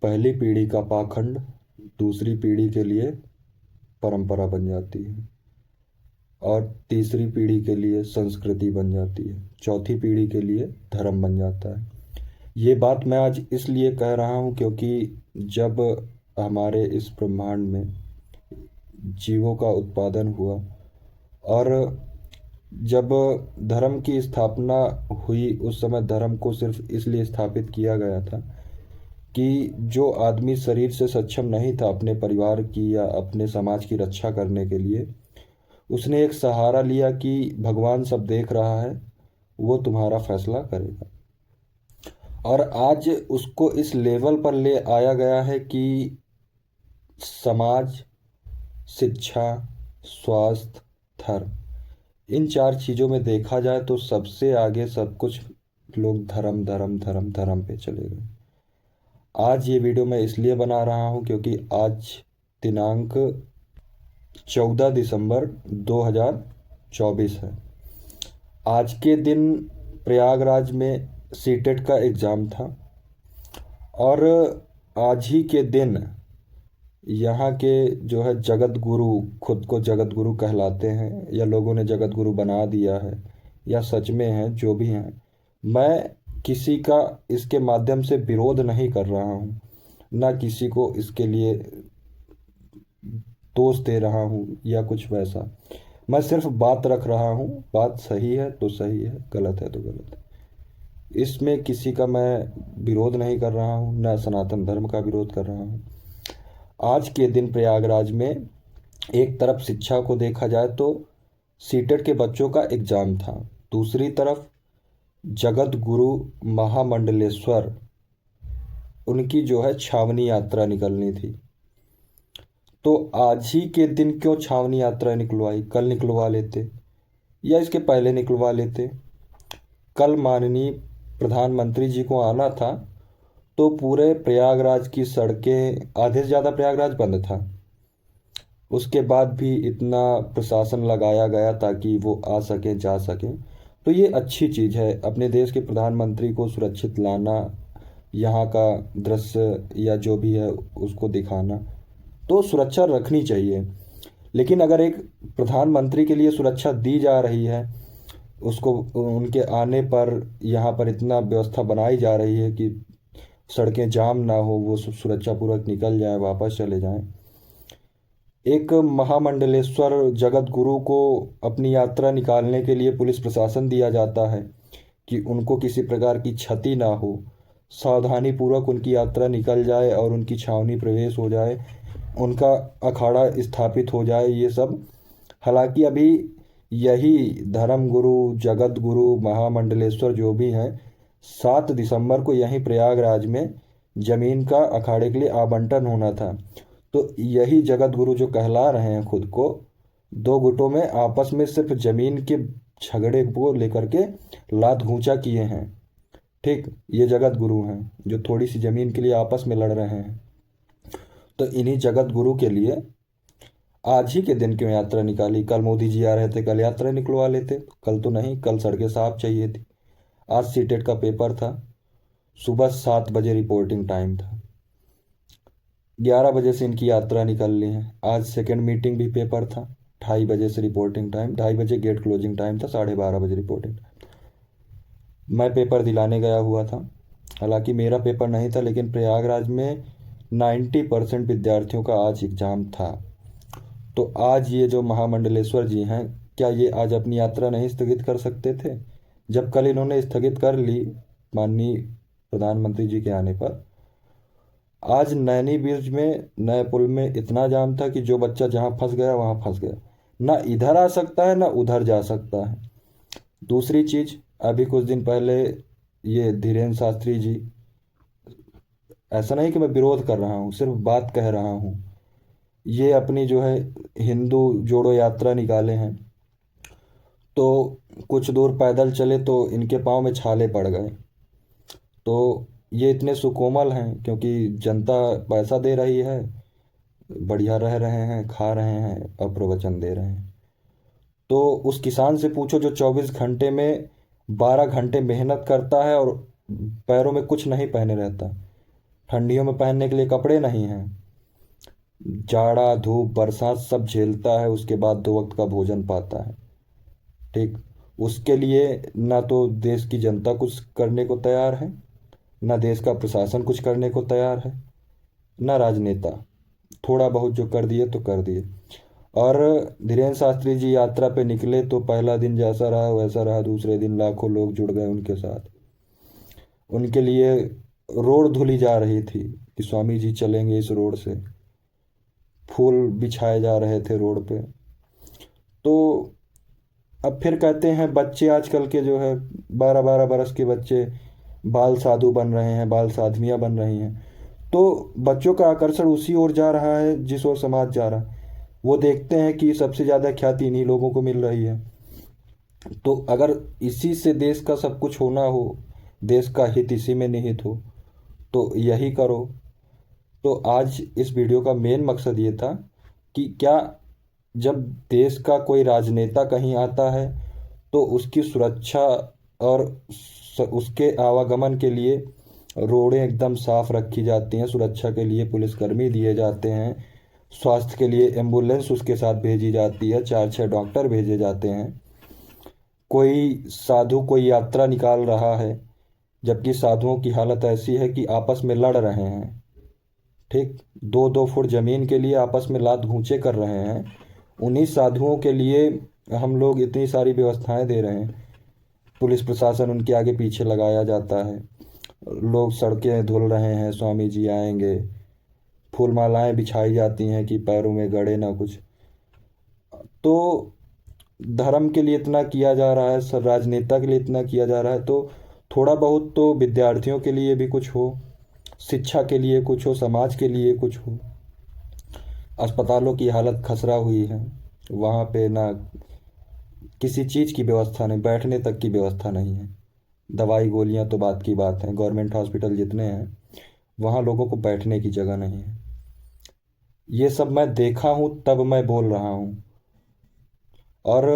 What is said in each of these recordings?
पहली पीढ़ी का पाखंड दूसरी पीढ़ी के लिए परंपरा बन जाती है, और तीसरी पीढ़ी के लिए संस्कृति बन जाती है, चौथी पीढ़ी के लिए धर्म बन जाता है। ये बात मैं आज इसलिए कह रहा हूँ क्योंकि जब हमारे इस ब्रह्मांड में जीवों का उत्पादन हुआ, और जब धर्म की स्थापना हुई, उस समय धर्म को सिर्फ इसलिए स्थापित किया गया था कि जो आदमी शरीर से सक्षम नहीं था अपने परिवार की या अपने समाज की रक्षा करने के लिए, उसने एक सहारा लिया कि भगवान सब देख रहा है, वो तुम्हारा फैसला करेगा। और आज उसको इस लेवल पर ले आया गया है कि समाज, शिक्षा, स्वास्थ्य, धर्म, इन चार चीज़ों में देखा जाए तो सबसे आगे सब कुछ लोग धर्म धर्म धर्म धर्म पे चले गए। आज ये वीडियो मैं इसलिए बना रहा हूँ क्योंकि आज दिनांक 14 दिसंबर 2024 है। आज के दिन प्रयागराज में सीटेट का एग्ज़ाम था, और आज ही के दिन यहाँ के जो है जगत गुरु, खुद को जगत गुरु कहलाते हैं या लोगों ने जगत गुरु बना दिया है या सच में हैं, जो भी हैं, मैं किसी का इसके माध्यम से विरोध नहीं कर रहा हूँ, ना किसी को इसके लिए दोष दे रहा हूँ या कुछ वैसा। मैं सिर्फ बात रख रहा हूँ, बात सही है तो सही है, गलत है तो गलत है। इसमें किसी का मैं विरोध नहीं कर रहा हूँ, ना सनातन धर्म का विरोध कर रहा हूँ। आज के दिन प्रयागराज में एक तरफ शिक्षा को देखा जाए तो सीटेट के बच्चों का एग्ज़ाम था, दूसरी तरफ जगत गुरु महामंडलेश्वर, उनकी जो है छावनी यात्रा निकलनी थी। तो आज ही के दिन क्यों छावनी यात्रा निकलवाई? कल निकलवा लेते या इसके पहले निकलवा लेते। कल माननीय प्रधानमंत्री जी को आना था, तो पूरे प्रयागराज की सड़कें, आधे से ज़्यादा प्रयागराज बंद था, उसके बाद भी इतना प्रशासन लगाया गया ताकि वो आ सकें, जा सकें। तो ये अच्छी चीज़ है, अपने देश के प्रधानमंत्री को सुरक्षित लाना, यहाँ का दृश्य या जो भी है उसको दिखाना, तो सुरक्षा रखनी चाहिए। लेकिन अगर एक प्रधानमंत्री के लिए सुरक्षा दी जा रही है, उसको उनके आने पर यहाँ पर इतना व्यवस्था बनाई जा रही है कि सड़कें जाम ना हो, वो सुरक्षापूर्वक निकल जाएं, वापस चले जाएं। एक महामंडलेश्वर जगत गुरु को अपनी यात्रा निकालने के लिए पुलिस प्रशासन दिया जाता है कि उनको किसी प्रकार की क्षति ना हो, सावधानीपूर्वक उनकी यात्रा निकल जाए और उनकी छावनी प्रवेश हो जाए, उनका अखाड़ा स्थापित हो जाए, ये सब। हालांकि अभी यही धर्म गुरु, जगत गुरु, महामंडलेश्वर जो भी हैं, 7 दिसंबर को यहीं प्रयागराज में जमीन का अखाड़े के लिए आवंटन होना था। तो यही जगत गुरु जो कहला रहे हैं खुद को, दो गुटों में आपस में सिर्फ जमीन के झगड़े को लेकर के लात घूंचा किए हैं। ठीक, ये जगत गुरु हैं जो थोड़ी सी जमीन के लिए आपस में लड़ रहे हैं। तो इन्हीं जगत गुरु के लिए आज ही के दिन क्यों यात्रा निकाली? कल मोदी जी आ रहे थे, कल यात्रा निकलवा लेते। कल तो नहीं, कल सड़कें साफ चाहिए थी। आज सीटेट का पेपर था, सुबह 7 बजे रिपोर्टिंग टाइम था, 11 बजे से इनकी यात्रा निकल ली है। आज सेकंड मीटिंग भी पेपर था, 2:30 बजे से रिपोर्टिंग टाइम, 2:30 बजे गेट क्लोजिंग टाइम था, 12:30 बजे रिपोर्टिंग टाइम। मैं पेपर दिलाने गया हुआ था, हालांकि मेरा पेपर नहीं था, लेकिन प्रयागराज में 90% विद्यार्थियों का आज एग्ज़ाम था। तो आज ये जो महामंडलेश्वर जी हैं, क्या ये आज अपनी यात्रा नहीं स्थगित कर सकते थे? जब कल इन्होंने स्थगित कर ली माननीय प्रधानमंत्री जी के आने पर, आज नैनी ब्रिज में, नए पुल में इतना जाम था कि जो बच्चा जहाँ फंस गया वहाँ फंस गया, ना इधर आ सकता है ना उधर जा सकता है। दूसरी चीज़, अभी कुछ दिन पहले ये धीरेन्द्र शास्त्री जी, ऐसा नहीं कि मैं विरोध कर रहा हूँ, सिर्फ बात कह रहा हूँ, ये अपनी जो है हिंदू जोड़ो यात्रा निकाले हैं। तो कुछ दूर पैदल चले तो इनके पाँव में छाले पड़ गए। तो ये इतने सुकोमल हैं क्योंकि जनता पैसा दे रही है, बढ़िया रह रहे हैं, खा रहे हैं और प्रवचन दे रहे हैं। तो उस किसान से पूछो जो 24 घंटे में 12 घंटे मेहनत करता है और पैरों में कुछ नहीं पहने रहता, ठंडियों में पहनने के लिए कपड़े नहीं हैं, जाड़ा धूप बरसात सब झेलता है, उसके बाद 2 वक्त का भोजन पाता है। ठीक, उसके लिए ना तो देश की जनता कुछ करने को तैयार है, ना देश का प्रशासन कुछ करने को तैयार है, ना राजनेता। थोड़ा बहुत जो कर दिए तो कर दिए। और धीरेन्द्र शास्त्री जी यात्रा पे निकले तो पहला दिन जैसा रहा वैसा रहा, दूसरे दिन लाखों लोग जुड़ गए उनके साथ। उनके लिए रोड धुली जा रही थी कि स्वामी जी चलेंगे इस रोड से, फूल बिछाए जा रहे थे रोड पे। तो अब फिर कहते हैं बच्चे आजकल के जो है 12-12 बरस के बच्चे बाल साधु बन रहे हैं, बाल साधवियाँ बन रही हैं। तो बच्चों का आकर्षण उसी ओर जा रहा है जिस ओर समाज जा रहा है। वो देखते हैं कि सबसे ज़्यादा ख्याति इन्हीं लोगों को मिल रही है। तो अगर इसी से देश का सब कुछ होना हो, देश का हित इसी में निहित हो, तो यही करो। तो आज इस वीडियो का मेन मकसद ये था कि क्या जब देश का कोई राजनेता कहीं आता है तो उसकी सुरक्षा और उसके आवागमन के लिए रोडें एकदम साफ रखी जाती हैं, सुरक्षा के लिए पुलिसकर्मी दिए जाते हैं, स्वास्थ्य के लिए एम्बुलेंस उसके साथ भेजी जाती है, 4-6 डॉक्टर भेजे जाते हैं। कोई साधु कोई यात्रा निकाल रहा है जबकि साधुओं की हालत ऐसी है कि आपस में लड़ रहे हैं। ठीक, 2-2 फुट ज़मीन के लिए आपस में लात घूंचे कर रहे हैं। उन्हीं साधुओं के लिए हम लोग इतनी सारी व्यवस्थाएं दे रहे हैं, पुलिस प्रशासन उनके आगे पीछे लगाया जाता है, लोग सड़कें धुल रहे हैं, स्वामी जी आएंगे, फूल मालाएं बिछाई जाती हैं कि पैरों में गड़े ना कुछ। तो धर्म के लिए इतना किया जा रहा है, सब राजनेता के लिए इतना किया जा रहा है, तो थोड़ा बहुत तो विद्यार्थियों के लिए भी कुछ हो, शिक्षा के लिए कुछ हो, समाज के लिए कुछ हो। अस्पतालों की हालत खसरा हुई है, वहाँ पे ना किसी चीज़ की व्यवस्था नहीं, बैठने तक की व्यवस्था नहीं है। दवाई गोलियाँ तो बात की बात है, गवर्नमेंट हॉस्पिटल जितने हैं वहाँ लोगों को बैठने की जगह नहीं है। ये सब मैं देखा हूँ तब मैं बोल रहा हूँ। और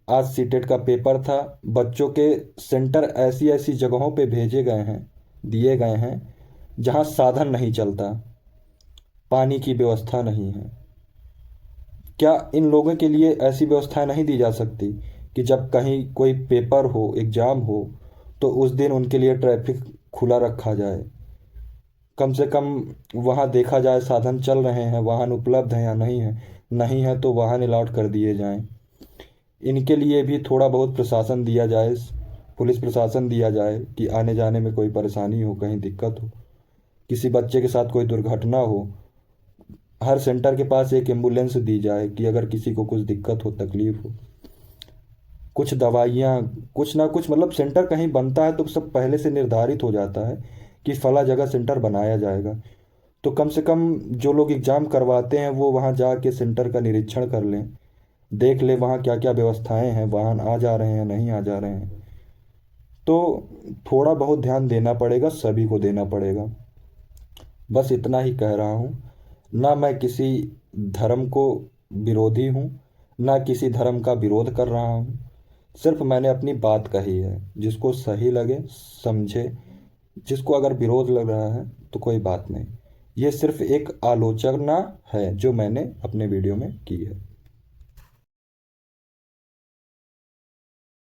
आज सीटेट का पेपर था, बच्चों के सेंटर ऐसी ऐसी जगहों पे भेजे गए हैं, दिए गए हैं जहाँ साधन नहीं चलता, पानी की व्यवस्था नहीं है। क्या इन लोगों के लिए ऐसी व्यवस्थाएं नहीं दी जा सकती कि जब कहीं कोई पेपर हो, एग्ज़ाम हो, तो उस दिन उनके लिए ट्रैफिक खुला रखा जाए, कम से कम वहाँ देखा जाए साधन चल रहे हैं, वाहन उपलब्ध हैं या नहीं है, नहीं है तो वाहन अलॉट कर दिए जाएं। इनके लिए भी थोड़ा बहुत प्रशासन दिया जाए, पुलिस प्रशासन दिया जाए कि आने जाने में कोई परेशानी हो, कहीं दिक्कत हो, किसी बच्चे के साथ कोई दुर्घटना हो, हर सेंटर के पास एक एम्बुलेंस दी जाए कि अगर किसी को कुछ दिक्कत हो, तकलीफ हो, कुछ दवाइयाँ, कुछ ना कुछ, मतलब सेंटर कहीं बनता है तो सब पहले से निर्धारित हो जाता है कि फला जगह सेंटर बनाया जाएगा। तो कम से कम जो लोग एग्ज़ाम करवाते हैं वो वहाँ जाके सेंटर का निरीक्षण कर लें, देख ले वहाँ क्या क्या व्यवस्थाएं हैं, वाहन आ जा रहे हैं नहीं आ जा रहे हैं। तो थोड़ा बहुत ध्यान देना पड़ेगा, सभी को देना पड़ेगा। बस इतना ही कह रहा हूँ। ना मैं किसी धर्म को विरोधी हूँ, ना किसी धर्म का विरोध कर रहा हूँ, सिर्फ मैंने अपनी बात कही है। जिसको सही लगे समझे, जिसको अगर विरोध लग रहा है तो कोई बात नहीं। ये सिर्फ एक आलोचना है जो मैंने अपने वीडियो में की है।